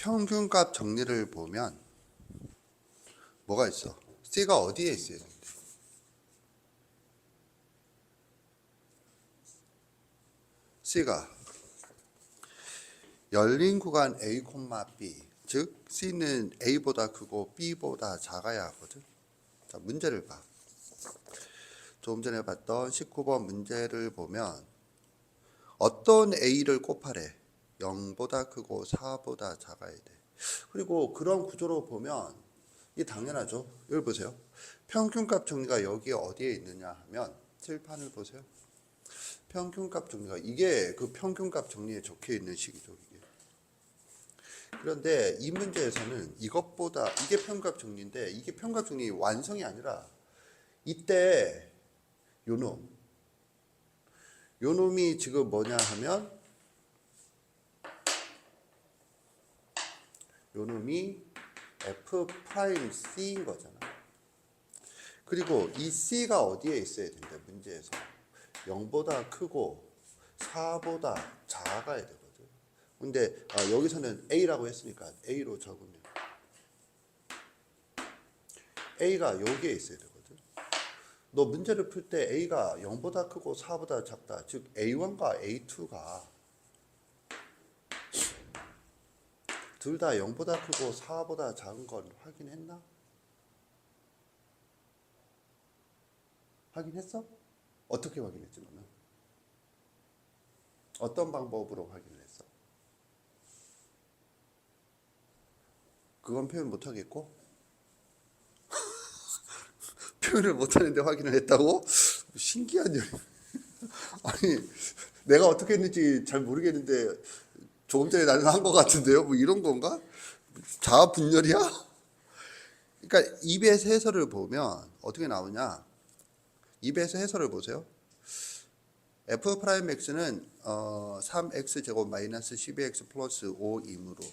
평균값 정리를 보면 뭐가 있어? C가 어디에 있어야 되는데? C가 열린 구간 A, B, 즉 C는 A보다 크고 B보다 작아야 하거든. 자, 문제를 봐. 조금 전에 봤던 19번 문제를 보면 어떤 A를 곱하래? 0보다 크고 4보다 작아야 돼. 그리고 그런 구조로 보면 이게 당연하죠. 여기 보세요. 평균값 정리가 여기 어디에 있느냐 하면 칠판을 보세요. 평균값 정리가 이게 그 평균값 정리에 적혀 있는 식이죠. 이게. 그런데 이 문제에서는 이것보다 이게 평균값 정리인데 이게 평균값 정리 완성이 아니라 이때 요놈이 지금 뭐냐 하면 요놈이 F'C인 거잖아. 그리고 이 C가 어디에 있어야 된다 문제에서 0보다 크고 4보다 작아야 되거든. 근데 여기서는 A라고 했으니까 A로 적으면 A가 여기에 있어야 되거든. 너 문제를 풀 때 A가 0보다 크고 4보다 작다. 즉 A1과 A2가 둘 다 0보다 크고 4보다 작은 건 확인했나? 확인했어? 어떻게 확인했지 너는? 어떤 방법으로 확인을 했어? 그건 표현 못하겠고 표현을 못하는데 확인을 했다고? 신기한 일. 아니 내가 어떻게 했는지 잘 모르겠는데 조금 전에 나는 한 것 같은데요? 뭐 이런 건가? 자아 분열이야? 그러니까 EBS 해설을 보면 어떻게 나오냐? EBS 해설을 보세요. F'X는 3X제곱 마이너스 12X 플러스 5이므로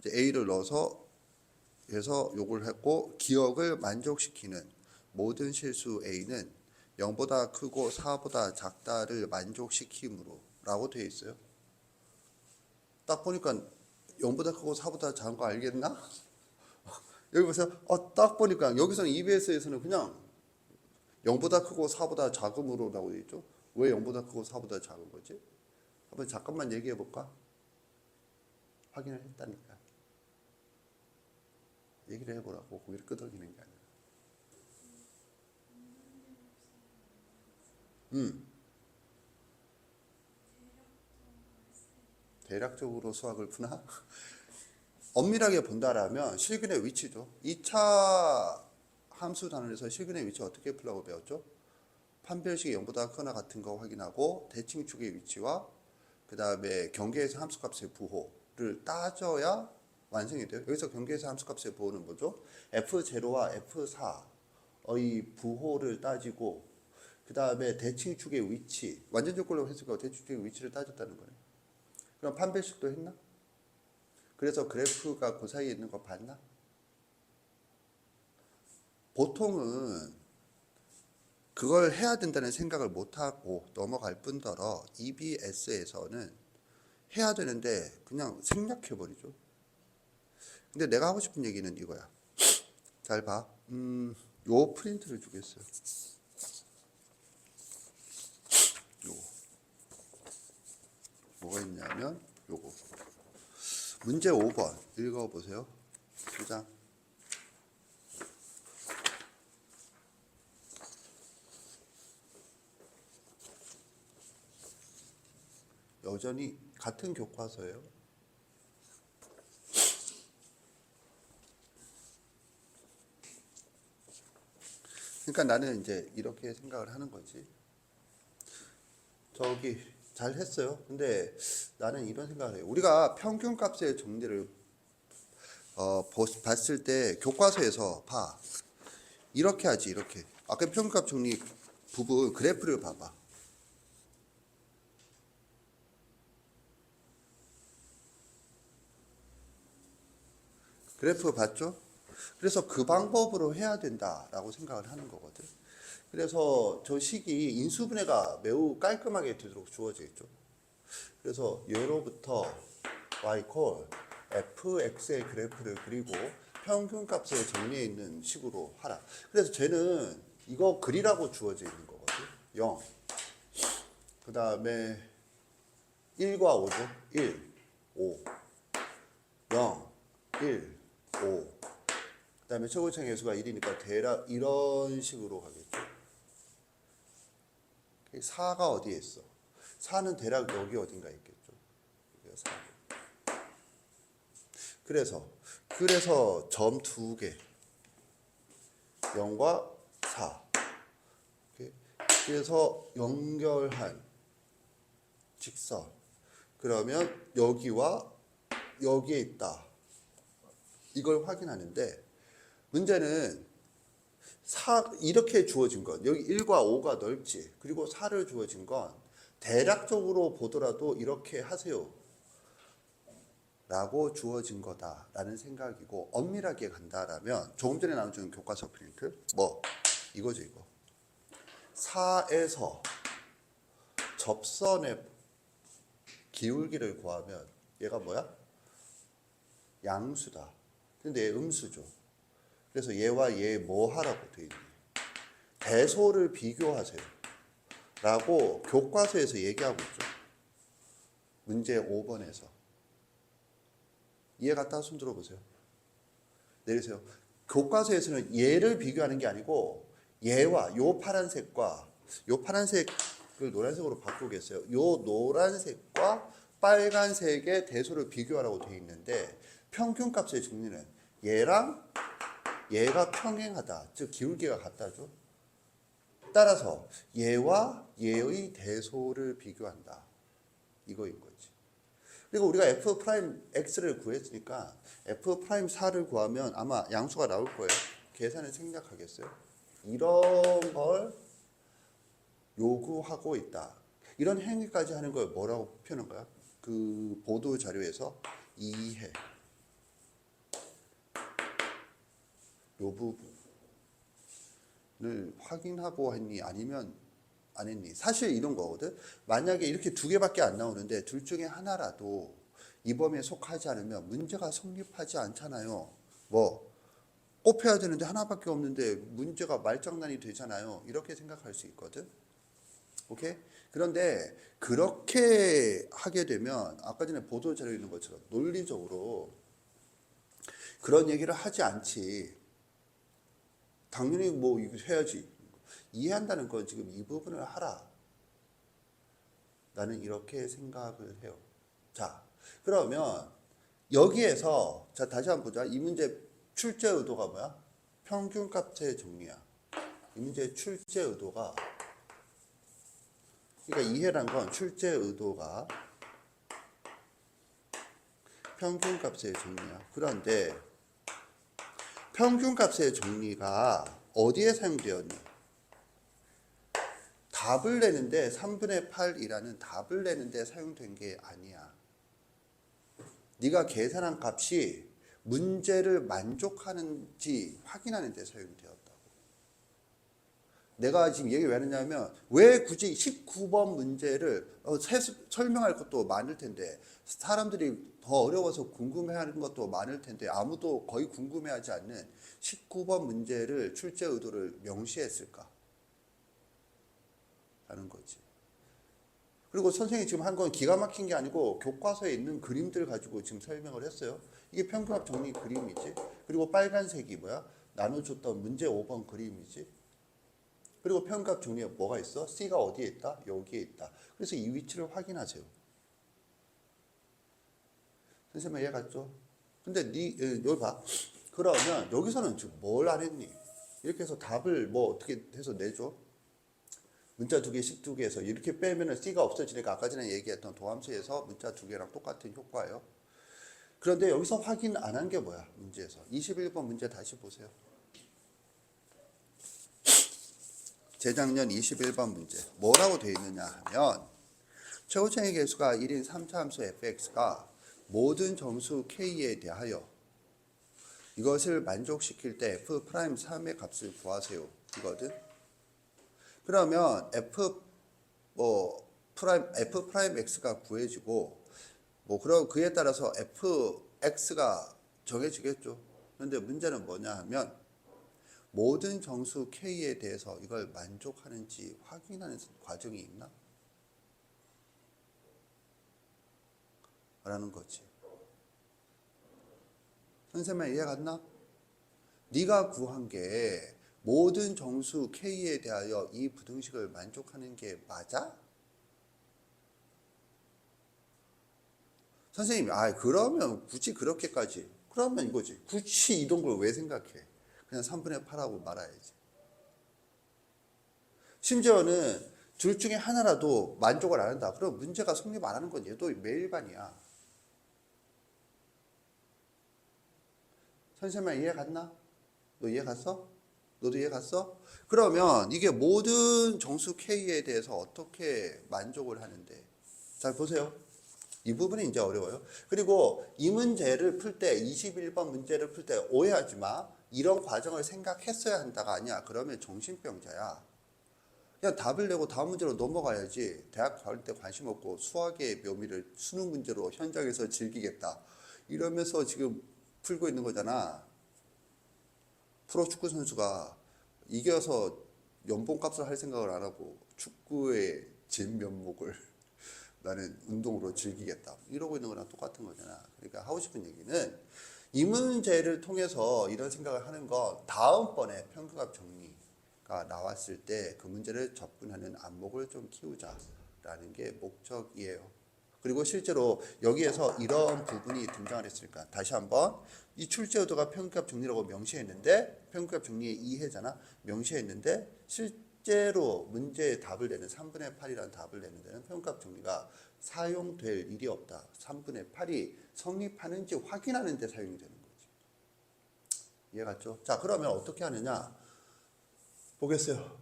A를 넣어서 해서 요걸 했고 기억을 만족시키는 모든 실수 A는 0보다 크고 4보다 작다를 만족시키므로 라고 되어 있어요. 딱 보니까 0보다 크고 4보다 작은 거 알겠나? 여기 보세요. 딱 보니까 여기서는 EBS에서는 그냥 0보다 크고 4보다 작음으로 라고 되어 있죠. 왜 0보다 크고 4보다 작은 거지? 한번 잠깐만 얘기해 볼까? 확인을 했다니까. 얘기를 해보라고 고개를 끄덕이는 게 아니라. 대략적으로 수학을 푸나? 엄밀하게 본다라면 실근의 위치죠. 2차 함수 단원에서 실근의 위치 어떻게 풀라고 배웠죠? 판별식이 0보다 크거나 같은 거 확인하고 대칭축의 위치와 그 다음에 경계에서 함수값의 부호를 따져야 완성이 돼요. 여기서 경계에서 함수값의 부호는 뭐죠? F0와 F4의 부호를 따지고 그 다음에 대칭축의 위치, 완전 조건으로 했으니까 대칭축의 위치를 따졌다는 거예요. 그럼 판별식도 했나? 그래서 그래프가 그 사이에 있는 거 봤나? 보통은 그걸 해야 된다는 생각을 못하고 넘어갈 뿐더러 EBS에서는 해야 되는데 그냥 생략해버리죠. 근데 내가 하고 싶은 얘기는 이거야. 잘 봐. 요 프린트를 주겠어요. 요거. 뭐가 있냐면 요거. 문제 5번 읽어보세요. 2장. 여전히 같은 교과서예요. 그러니까 나는 이제 이렇게 생각을 하는 거지. 저기 잘 했어요. 근데 나는 이런 생각을 해요. 우리가 평균값의 정리를 봤을 때 교과서에서 봐. 이렇게 하지 이렇게. 아까 평균값 정리 부분 그래프를 봐봐. 그래프 봤죠? 그래서 그 방법으로 해야 된다라고 생각을 하는 거거든. 그래서 저 식이 인수분해가 매우 깔끔하게 되도록 주어져 있죠. 그래서 예로부터 y 콜 fx의 그래프를 그리고 평균값을 정리해 있는 식으로 하라. 그래서 쟤는 이거 그리라고 주어져 있는 거거든. 0. 그 다음에 1과 5죠. 1, 5, 0, 1, 5. 그 다음에 최고차의 개수가 1이니까 대략 이런 식으로 가겠죠. 4가 어디에 있어? 4는 대략 여기 어딘가 있겠죠. 4. 그래서 점 2개 0과 4. 그래서 연결한 직선. 그러면 여기와 여기에 있다. 이걸 확인하는데 문제는 이렇게 주어진 건 여기 1과 5가 넓지. 그리고 4를 주어진 건 대략적으로 보더라도 이렇게 하세요. 라고 주어진 거다라는 생각이고 엄밀하게 간다라면 조금 전에 나온 중 교과서 프린트 이거죠 이거. 4에서 접선의 기울기를 구하면 얘가 뭐야? 양수다. 근데 얘 음수죠. 그래서 얘와 얘 뭐 하라고 돼 있니? 대소를 비교하세요. 라고 교과서에서 얘기하고 있죠. 문제 5번에서. 이해 갔다 손 들어보세요. 내리세요. 교과서에서는 얘를 비교하는 게 아니고 얘와 요 파란색과 요 파란색을 노란색으로 바꾸겠어요. 요 노란색과 빨간색의 대소를 비교하라고 돼 있는데 평균값의 정리는 얘랑 얘가 평행하다. 즉 기울기가 같다죠. 따라서 얘와 얘의 대소를 비교한다. 이거인 거지. 그리고 우리가 f'x를 구했으니까 f'4를 구하면 아마 양수가 나올 거예요. 계산을 생략하겠어요. 이런 걸 요구하고 있다. 이런 행위까지 하는 걸 뭐라고 표현한 거야? 그 보도 자료에서 이해. 요 부분을 확인하고 했니? 아니면 안 했니? 사실 이런 거거든. 만약에 이렇게 두 개밖에 안 나오는데 둘 중에 하나라도 이 범위에 속하지 않으면 문제가 성립하지 않잖아요. 꼽혀야 되는데 하나밖에 없는데 문제가 말장난이 되잖아요. 이렇게 생각할 수 있거든. 오케이? 그런데 그렇게 하게 되면 아까 전에 보도 자료에 있는 것처럼 논리적으로 그런 얘기를 하지 않지. 당연히 이거 해야지. 이해한다는 건 지금 이 부분을 하라. 나는 이렇게 생각을 해요. 자, 그러면 여기에서 자 다시 한번 보자. 이 문제 출제 의도가 뭐야? 평균값의 정리야. 이 문제의 출제 의도가 그러니까 이해란 건 출제 의도가 평균값의 정리야. 그런데 평균값의 정리가 어디에 사용되었니? 답을 내는데 3분의 8이라는 답을 내는데 사용된 게 아니야. 네가 계산한 값이 문제를 만족하는지 확인하는 데 사용되었다고. 내가 지금 얘기 왜 하느냐면 왜 굳이 19번 문제를 설명할 것도 많을 텐데 사람들이 더 어려워서 궁금해하는 것도 많을 텐데 아무도 거의 궁금해하지 않는 19번 문제를 출제 의도를 명시했을까? 라는 거지. 그리고 선생님이 지금 한 건 기가 막힌 게 아니고 교과서에 있는 그림들 가지고 지금 설명을 했어요. 이게 평균값 정리 그림이지. 그리고 빨간색이 뭐야? 나눠줬던 문제 5번 그림이지. 그리고 평균값 정리에 뭐가 있어? C가 어디에 있다? 여기에 있다. 그래서 이 위치를 확인하세요. 선생님 이해 갔죠? 근데 여기 봐. 그러면 여기서는 지금 뭘 안 했니? 이렇게 해서 답을 어떻게 해서 내줘? 문자 2개씩 2개에서 이렇게 빼면은 C가 없어지니까 아까 전에 얘기했던 도함수에서 문자 2개랑 똑같은 효과예요. 그런데 여기서 확인 안 한 게 뭐야? 문제에서 21번 문제 다시 보세요. 재작년 21번 문제 뭐라고 되어 있느냐 하면 최고차의 개수가 1인 3차 함수 fx가 모든 점수 k에 대하여 이것을 만족시킬 때 f'3의 값을 구하세요. 이거든. 그러면 f'(x가) 구해지고 그럼 그에 따라서 x가 정해지겠죠. 그런데 문제는 뭐냐 하면 모든 정수 k에 대해서 이걸 만족하는지 확인하는 과정이 있나? 라는 거지. 선생님 이해 갔나? 네가 구한 게 모든 정수 k에 대하여 이 부등식을 만족하는 게 맞아? 선생님이 그러면 굳이 그렇게까지 그러면 이거지. 굳이 이런 걸 왜 생각해? 그냥 3분의 8하고 말아야지. 심지어는 둘 중에 하나라도 만족을 안 한다. 그럼 문제가 성립 안 하는 건 얘도 매일반이야. 선생님 이해 갔나? 너 이해 갔어? 너도 이해 갔어? 그러면 이게 모든 정수 K에 대해서 어떻게 만족을 하는데? 잘 보세요. 이 부분이 이제 어려워요. 그리고 이 문제를 풀 때, 21번 문제를 풀 때 오해하지 마. 이런 과정을 생각했어야 한다가 아니야. 그러면 정신병자야. 그냥 답을 내고 다음 문제로 넘어가야지. 대학 갈 때 관심 없고 수학의 묘미를 수능 문제로 현장에서 즐기겠다. 이러면서 지금 풀고 있는 거잖아. 프로축구 선수가 이겨서 연봉값을 할 생각을 안 하고 축구의 진면목을 나는 운동으로 즐기겠다. 이러고 있는 거랑 똑같은 거잖아. 그러니까 하고 싶은 얘기는 이 문제를 통해서 이런 생각을 하는 건 다음번에 평균값 정리가 나왔을 때 그 문제를 접근하는 안목을 좀 키우자라는 게 목적이에요. 그리고 실제로 여기에서 이런 부분이 등장을 했으니까 다시 한번 이 출제 의도가 평균값 정리라고 명시했는데 평균값 정리의 이해잖아. 명시했는데 실제로 문제의 답을 내는 3분의 8이라는 답을 내는 데는 평균값 정리가 사용될 일이 없다. 3분의 8이 성립하는지 확인하는 데 사용이 되는 거지. 이해갔죠? 자, 그러면 어떻게 하느냐? 보겠어요.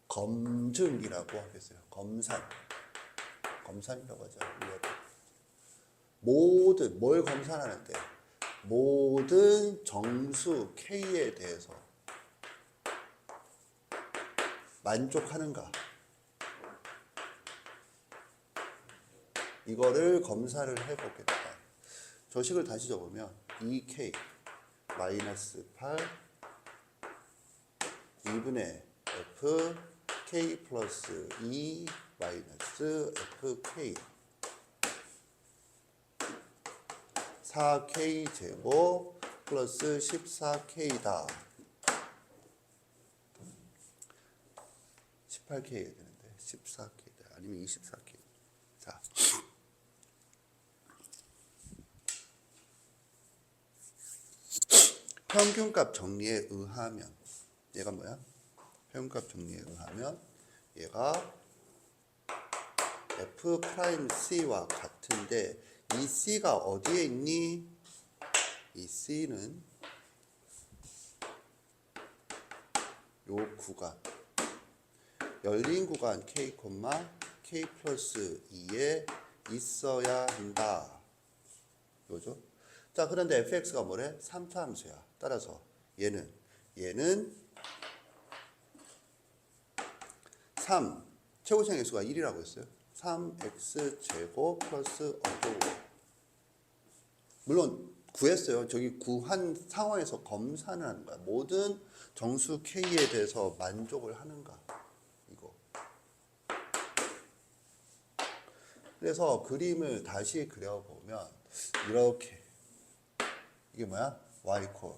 검증이라고 하겠어요. 검산이라고 하죠. 모든 뭘 검산하는데 모든 정수 K에 대해서 만족하는가 이거를 검사를 해보겠다. 저식을 다시 적으면 2K 마이너스 8 2분의 F K 플러스 2 마이너스 FK 4K 제곱 플러스 14K다. 18K가 되는데 14K 아니면 24K. 자, 평균값 정리에 의하면 얘가 뭐야? 평균값 정리에 의하면 얘가 F 프라임 C와 같은데 이 C가 어디에 있니? 이 C는 요 구간 열린 구간 K, K 플러스 2에 있어야 한다. 요죠? 자, 그런데 fx가 뭐래? 3차 함수야. 따라서 얘는 3 최고차의 개수가 1이라고 했어요. 3x 제곱 플러스 어제곱. 물론 구했어요. 저기 구한 상황에서 검사는 하는 거야. 모든 정수 k에 대해서 만족을 하는가. 이거. 그래서 그림을 다시 그려보면 이렇게 이게 뭐야? y 콜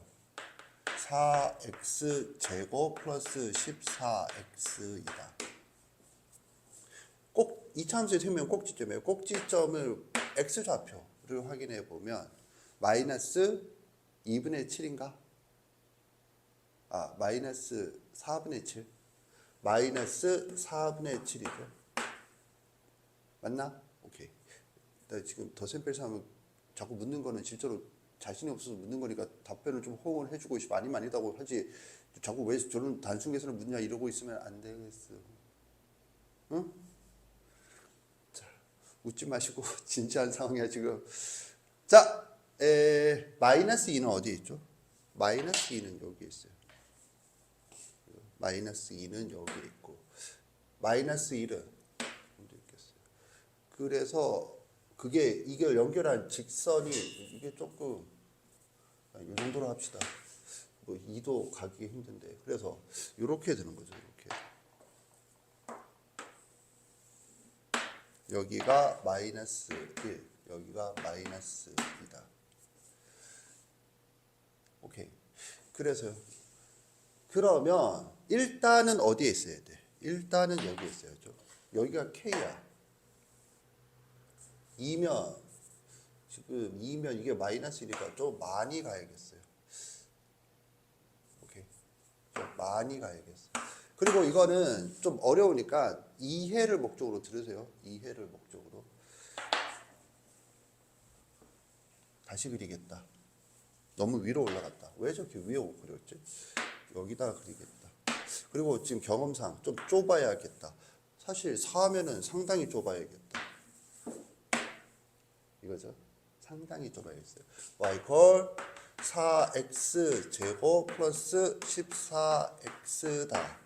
4x 제곱 플러스 14x이다. 꼭 2차 함수의 생명 꼭지점이에요. 꼭지점을 x좌표를 확인해 보면 마이너스 2분의 7인가? 마이너스 4분의 7. 마이너스 4분의 7이죠. 맞나? 오케이. 나 지금 더샘플 하면 자꾸 묻는 거는 실제로 자신이 없어서 묻는 거니까 답변을 좀 호응을 해주고 싶어. 아니면 아니다고 하지. 자꾸 왜 저런 단순 계산을 묻냐 이러고 있으면 안 되겠어. 응? 자, 웃지 마시고 진지한 상황이야 지금. 자, 마이너스 2는 어디에 있죠? 마이너스 2는 여기 있어요. 마이너스 2는 여기 있고 마이너스 1은 어디 있겠어요? 그래서 그게 이걸 연결한 직선이 이게 조금 이 정도로 합시다. 뭐 2도 가기 힘든데 그래서 이렇게 되는 거죠. 이렇게 여기가 마이너스 1, 여기가 마이너스 2다. 오케이. 그래서요. 그러면 일단은 어디에 있어야 돼? 일단은 여기에 있어야죠. 여기가 K야. 2면 지금 2면 이게 마이너스니까 좀 많이 가야겠어요. 오케이. 좀 많이 가야겠어요. 그리고 이거는 좀 어려우니까 이해를 목적으로 들으세요. 이해를 목적으로. 다시 그리겠다. 너무 위로 올라갔다. 왜 저렇게 위에 그렸지? 여기다 그리겠다. 그리고 지금 경험상 좀 좁아야겠다. 사실 4면은 상당히 좁아야겠다. 이거죠. 상당히 좁아야겠어요. y 4x 제곱 플러스 14x다.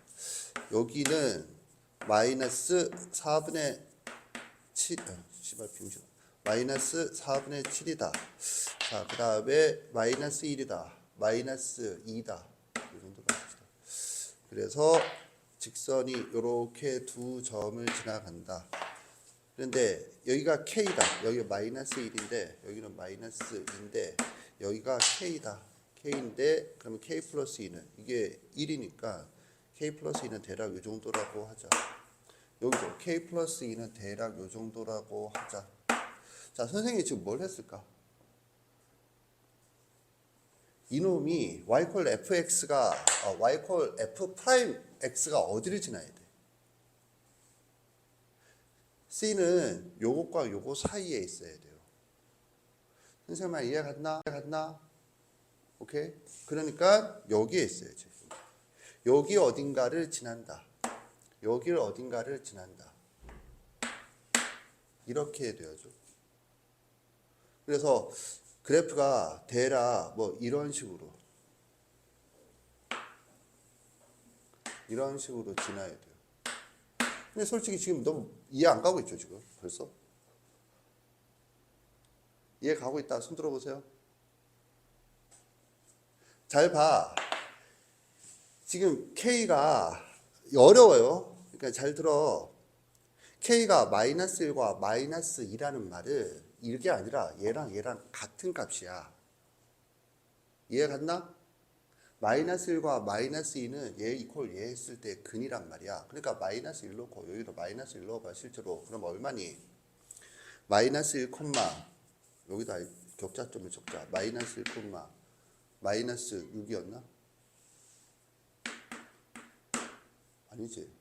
여기는 마이너스 4분의 7, 마이너스 4분의 7이다. 자, 그 다음에 마이너스 1이다. 마이너스 2다. 이 정도로 합시다. 그래서 직선이 이렇게 두 점을 지나간다. 그런데 여기가 K다. 여기가 마이너스 1인데 여기는 마이너스 2인데 여기가 K다. K인데 그러면 K 플러스 2는 이게 1이니까 K 플러스 2는 대략 이 정도라고 하자. 여기도 K 플러스 2는 대략 이 정도라고 하자. 자, 선생님이 지금 뭘 했을까? 이놈이 y fx가 y f 프라임 x가 어디를 지나야 돼? C는 요것과 요거 사이에 있어야 돼요. 선생님 이해 갔나? 오케이? 그러니까 여기에 있어야지. 여기 어딘가를 지난다. 여기를 어딘가를 지난다. 이렇게 해야 돼야죠. 그래서 그래프가 대략 뭐 이런 식으로 지나야 돼요. 근데 솔직히 지금 너무 이해 안 가고 있죠, 지금 벌써? 이해 가고 있다. 손 들어보세요. 잘 봐. 지금 K가 어려워요. 그러니까 잘 들어. K가 마이너스 1과 마이너스 2라는 말은 이게 아니라 얘랑 같은 값이야. 이해 갔나? 마이너스 1과 마이너스 2는 얘 이퀄 얘 했을 때 근이란 말이야. 그러니까 마이너스 1 넣고 여기도 마이너스 1 넣어봐 실제로. 그럼 얼마니? 마이너스 1, 여기다 격자점을 적자. 마이너스 1, 마이너스 6이었나? 아니지.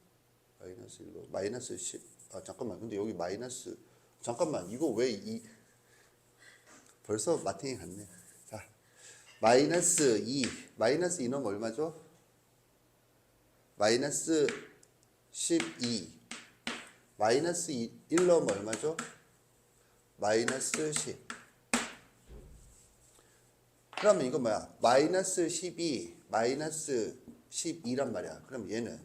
마이너스 1로 마이너스 10. 잠깐만. 근데 여기 마이너스 잠깐만. 이거 왜 벌써 마탱이 갔네. 자, 마이너스 2. 마이너스 2는 얼마죠? 마이너스 12. 마이너스 1 넣으면 얼마죠? 마이너스 10. 그러면 이거 뭐야? 마이너스 12, 마이너스 12란 말이야. 그럼 얘는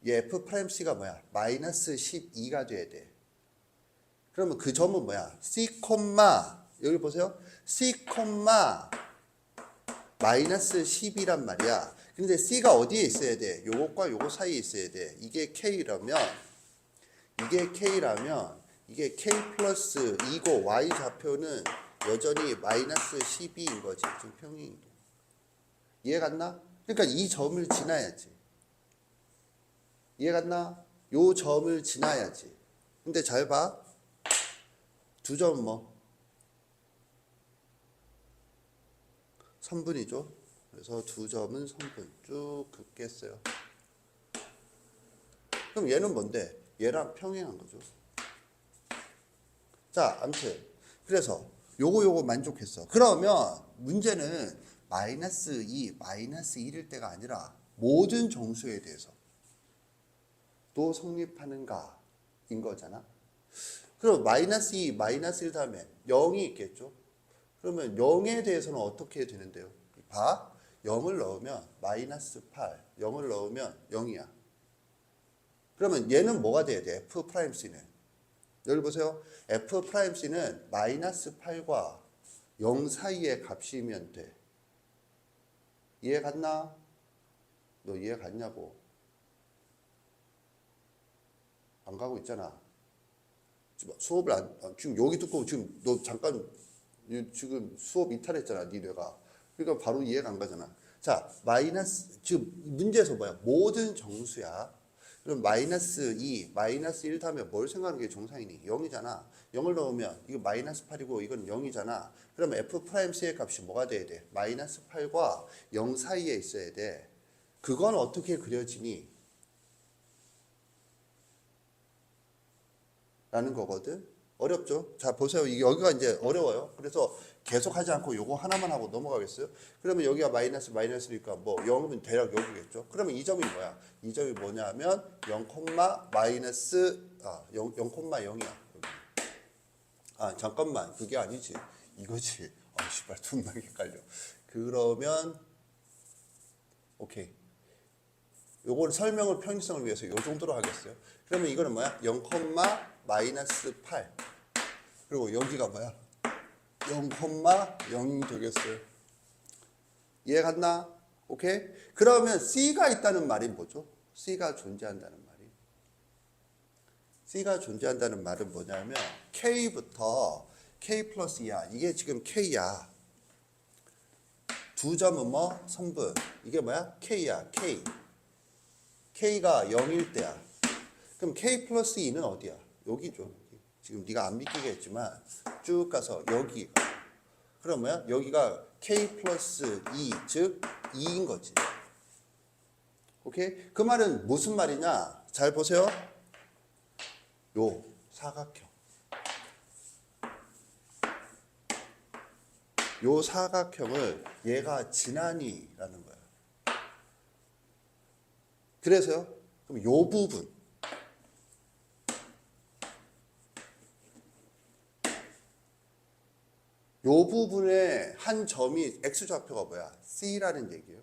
얘 F'C가 뭐야? 마이너스 12가 돼야 돼. 그러면 그 점은 뭐야? C, 여기 보세요. C, 마이너스 10이란 말이야. 근데 C가 어디에 있어야 돼? 요것과 요거 사이에 있어야 돼. 이게 K라면 이게 K 플러스 2고 Y 좌표는 여전히 마이너스 12인 거지. 지금 평행. 이해 갔나? 그러니까 이 점을 지나야지. 이해 갔나? 요 점을 지나야지. 근데 잘 봐. 두 점은 뭐? 선분이죠. 그래서 두 점은 선분. 쭉 긋겠어요. 그럼 얘는 뭔데? 얘랑 평행한 거죠. 자, 아무튼 그래서 요거 만족했어. 그러면 문제는 마이너스 2, 마이너스 1일 때가 아니라 모든 정수에 대해서 또 성립하는가 인 거잖아. 그럼 마이너스 2, 마이너스 1 다음에 0이 있겠죠. 그러면 0에 대해서는 어떻게 되는데요? 봐. 0을 넣으면 마이너스 8, 0을 넣으면 0이야. 그러면 얘는 뭐가 돼야 돼? F'C는 여기 보세요. F'C는 마이너스 8과 0 사이의 값이면 돼. 이해 갔나? 너 이해 갔냐고. 안 가고 있잖아. 수업을 지금 여기 듣고 지금 너 잠깐 지금 수업 이탈했잖아. 니 뇌가. 그러니까 바로 이해가 안 가잖아. 자, 마이너스 지금 문제에서 뭐야? 모든 정수야. 그럼 마이너스 2, 마이너스 1 하면 뭘 생각하는 게 정상이니? 0이잖아. 0을 넣으면 이거 마이너스 8이고 이건 0이잖아. 그러면 F'C의 값이 뭐가 돼야 돼? 마이너스 8과 0 사이에 있어야 돼. 그건 어떻게 그려지니? 라는 거거든. 어렵죠? 자, 보세요. 이게 여기가 이제 어려워요. 그래서 계속 하지 않고 요거 하나만 하고 넘어가겠어요? 그러면 여기가 마이너스니까 뭐 0이면 대략 여기겠죠? 그러면 이 점이 뭐야? 이 점이 뭐냐면 0,0이야. 아, 잠깐만. 그게 아니지. 이거지. 아, 씨발. 존나 헷갈려. 그러면 오케이. 요걸 설명을 편의성을 위해서 요 정도로 하겠어요. 그러면 이거는 뭐야? 0,-8. 그리고 여기가 뭐야? 0,0이 되겠어요. 이해 갔나? 오케이? 그러면 C가 있다는 말이 뭐죠? C가 존재한다는 말이. C가 존재한다는 말은 뭐냐면 K부터 K 플러스 2야. 이게 지금 K야. 두 점은 뭐? 성분. 이게 뭐야? K야. K. K가 0일 때야. 그럼 K 플러스 2는 어디야? 여기죠. 지금 네가 안 믿기겠지만 쭉 가서 여기. 그럼 뭐야? 여기가 K 플러스 2, 즉 2인 거지. 오케이? 그 말은 무슨 말이냐? 잘 보세요. 요 사각형. 요 사각형을 얘가 지나니라는 거야. 그래서요. 그럼 요 부분. 요 부분의 한 점이 X좌표가 뭐야? C라는 얘기예요.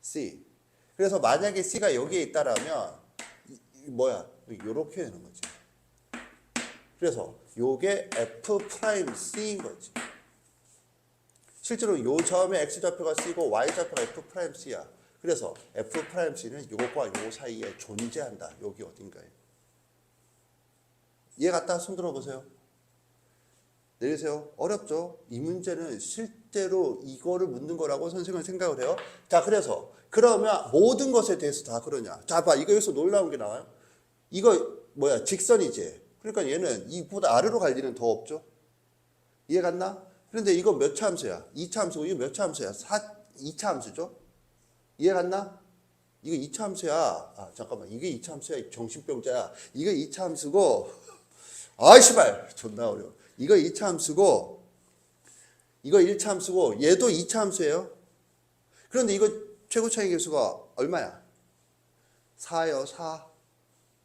C. 그래서 만약에 C가 여기에 있다라면 뭐야? 요렇게 되는 거지. 그래서 요게 F'C인 거지. 실제로 요 점의 X좌표가 C고 Y좌표가 F'C야. 그래서 F'C는 요것과 요 사이에 존재한다. 여기 어딘가에. 이해 갔다? 손 들어보세요. 내리세요. 어렵죠? 이 문제는 실제로 이거를 묻는 거라고 선생님은 생각을 해요. 자, 그래서 그러면 모든 것에 대해서 다 그러냐? 자, 봐. 이거 여기서 놀라운 게 나와요. 이거 뭐야? 직선이지. 그러니까 얘는 이보다 아래로 갈 일은 더 없죠. 이해 갔나? 그런데 이거 몇 차 함수야? 2차 함수고 이거 몇 차 함수야? 2차 함수죠? 이해 갔나? 이거 2차 함수야. 아, 잠깐만. 이게 2차 함수야. 정신병자야. 이거 2차 함수고 아이 씨발. 존나 어려워. 이거 2차 함수고 이거 1차 함수고 얘도 2차 함수예요. 그런데 이거 최고 차이 계수가 얼마야? 4요.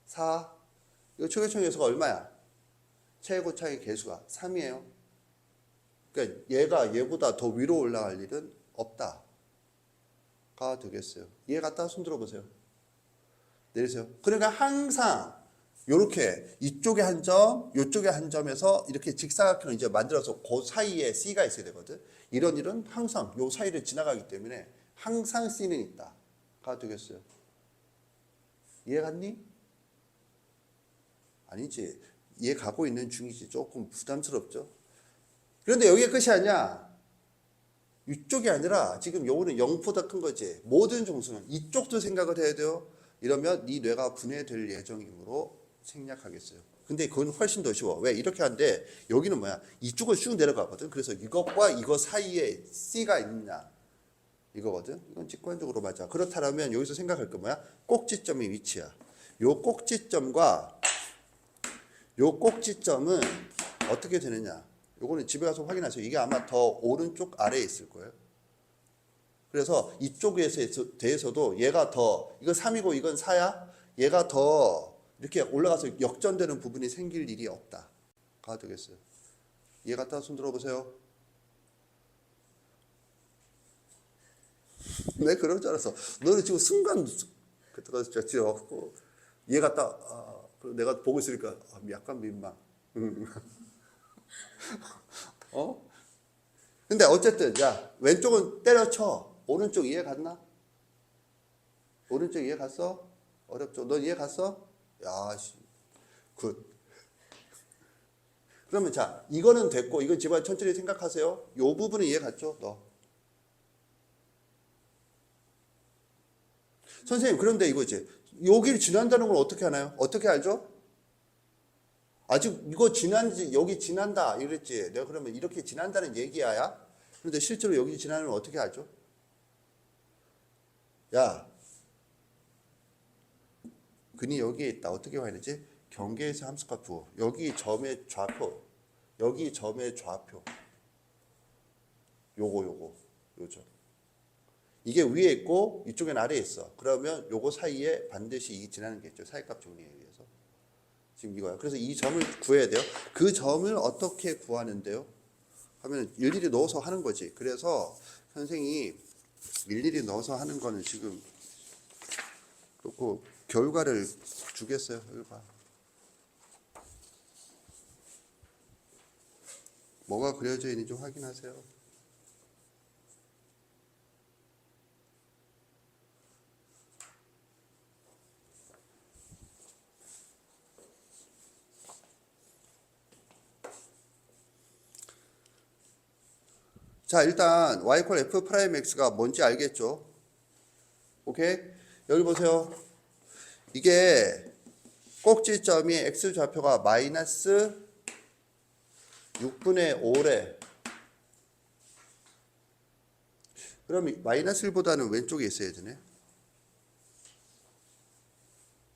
4. 이거 최고 차이 계수가 얼마야? 최고 차이 계수가 3이에요. 그러니까 얘가 얘보다 더 위로 올라갈 일은 없다가 되겠어요. 이해 갔다? 손 들어보세요. 내리세요. 그러니까 항상 요렇게 이쪽에 한 점, 요쪽에 한 점에서 이렇게 직사각형을 이제 만들어서 그 사이에 C가 있어야 되거든. 이런 일은 항상 요 사이를 지나가기 때문에 항상 C는 있다가 되겠어요. 이해 갔니? 아니지. 이해 가고 있는 중이지. 조금 부담스럽죠. 그런데 여기가 끝이 아니야. 이쪽이 아니라 지금 요거는 0보다 큰 거지. 모든 정수는 이쪽도 생각을 해야 돼요. 이러면 네 뇌가 분해될 예정이므로 생략하겠어요. 근데 그건 훨씬 더 쉬워. 왜? 이렇게 하는데 여기는 뭐야? 이쪽을 쭉 내려가거든. 그래서 이것과 이거 사이에 C가 있느냐 이거거든. 이건 직관적으로 맞아. 그렇다면 여기서 생각할 거 뭐야? 꼭지점의 위치야. 요 꼭지점과 요 꼭지점은 어떻게 되느냐? 요거는 집에 가서 확인하세요. 이게 아마 더 오른쪽 아래에 있을 거예요. 그래서 이쪽에 대해서도 얘가 더 이거 3이고 이건 4야. 얘가 더 이렇게 올라가서 역전되는 부분이 생길 일이 없다가 되겠어요. 이해 갔다? 손 들어보세요. 네, 그럴 줄 알았어. 너는 지금 순간 그때가 지어갖고 이해 갔다. 내가 보고 있으니까 약간 민망. 근데 어쨌든 야 왼쪽은 때려쳐. 오른쪽 이해 갔나? 오른쪽 이해 갔어? 어렵죠? 너 이해 갔어? 야, 굿. 그러면 자 이거는 됐고 이건 집안 천천히 생각하세요. 요 부분은 이해 갔죠? 너. 선생님 그런데 이거지. 여기를 지난다는 걸 어떻게 하나요? 어떻게 알죠? 아직 이거 지난지 여기 지난다 이랬지. 내가 그러면 이렇게 지난다는 얘기야. 그런데 실제로 여기 지나는 걸 어떻게 알죠? 야, 근이 여기에 있다. 어떻게 확인하지? 경계에서 함수값 부호. 여기 점의 좌표. 여기 점의 좌표. 요거 요점. 이게 위에 있고 이쪽엔 아래에 있어. 그러면 요거 사이에 반드시 이 지나는 게 있죠. 사이값 정리에 의해서. 지금 이거야. 그래서 이 점을 구해야 돼요. 그 점을 어떻게 구하는데요? 하면 일일이 넣어서 하는 거지. 그래서 선생이 일일이 넣어서 하는 거는 지금 놓고 결과를 주겠어요. 여기 봐. 뭐가 그려져 있는지 확인하세요. 자, 일단 y = f 프라임 x가 뭔지 알겠죠? 오케이? 여기 보세요. 이게 꼭지점이 x 좌표가 마이너스 6분의 5래. 그럼 마이너스 1보다는 왼쪽에 있어야 되네.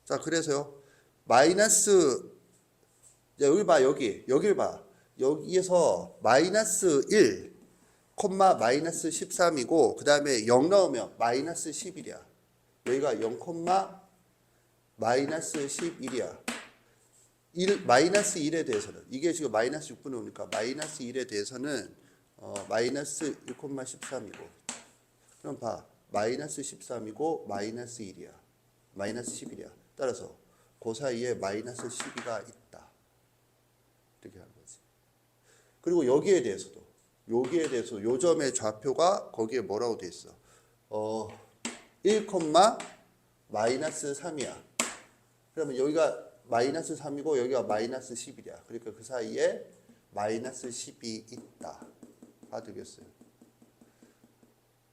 자, 그래서요. 마이너스, 여기 봐, 여기를 봐. 여기에서 마이너스 1, 콤마 마이너스 13이고, 그 다음에 0 나오면 마이너스 11이야. 여기가 0, 마이너스 11이야. 마이너스 1에 대해서는, 이게 지금 마이너스 6분의 5니까 마이너스 1에 대해서는 마이너스 1,13이고, 그럼 봐. 마이너스 13이고 마이너스 1이야. 마이너스 11이야. 따라서 그 사이에 마이너스 12가 있다. 이렇게 하는 거지. 그리고 여기에 대해서도 요 점의 좌표가 거기에 뭐라고 돼 있어? 1, 마이너스 3이야. 그러면 여기가 마이너스 3이고 여기가 마이너스 11이야. 그러니까 그 사이에 마이너스 10이 있다. 다 되겠어요.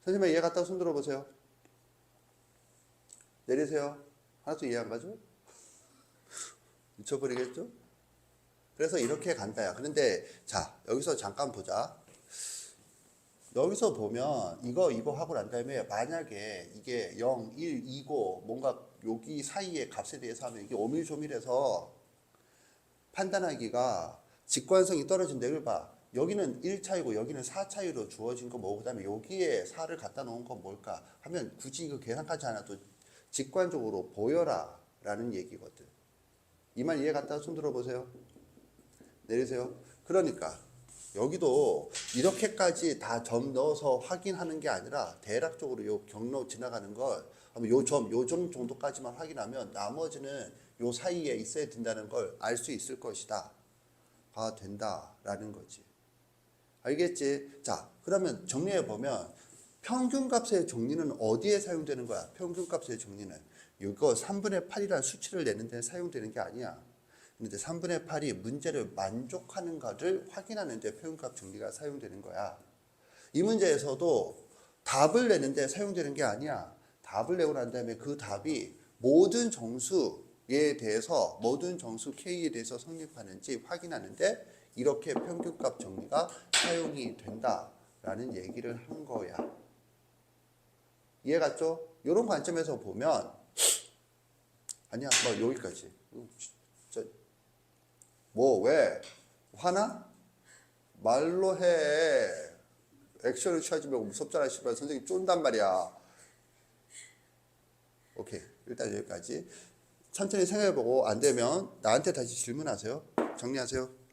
선생님 이해 갔다고 손 들어보세요. 내리세요. 하나도 이해 안 가죠? 미쳐버리겠죠? 그래서 이렇게 간다야. 그런데 자 여기서 잠깐 보자. 여기서 보면 이거 하고 난 다음에 만약에 이게 0, 1, 2고 뭔가 여기 사이의 값에 대해서 하면 이게 오밀조밀해서 판단하기가 직관성이 떨어진다. 이걸 봐. 여기는 1차이고 여기는 4차이로 주어진 거 뭐고, 그 다음에 여기에 4를 갖다 놓은 건 뭘까 하면 굳이 이거 계산하지 않아도 직관적으로 보여라 라는 얘기거든. 이 말 이해 갔다 손 들어보세요. 내리세요. 그러니까 여기도 이렇게까지 다 점 넣어서 확인하는 게 아니라 대략적으로 요 경로 지나가는 걸 요 점 정도까지만 확인하면 나머지는 요 사이에 있어야 된다는 걸 알 수 있을 것이다. 가 된다라는 거지. 알겠지? 자, 그러면 정리해 보면 평균값의 정리는 어디에 사용되는 거야? 평균값의 정리는 이거 3분의 8이라는 수치를 내는 데 사용되는 게 아니야. 근데 3분의 8이 문제를 만족하는가를 확인하는 데 평균값 정리가 사용되는 거야. 이 문제에서도 답을 내는 데 사용되는 게 아니야. 답을 내고 난 다음에 그 답이 모든 정수에 대해서, 모든 정수 K에 대해서 성립하는지 확인하는데 이렇게 평균값 정리가 사용이 된다라는 얘기를 한 거야. 이해 갔죠? 이런 관점에서 보면 아니야, 뭐 여기까지. 뭐 왜? 화나? 말로 해. 액션을 취하지 말고 무섭잖아. 씨발 선생님 쫀단 말이야. 오케이, 일단 여기까지. 천천히 생각해보고 안 되면 나한테 다시 질문하세요. 정리하세요.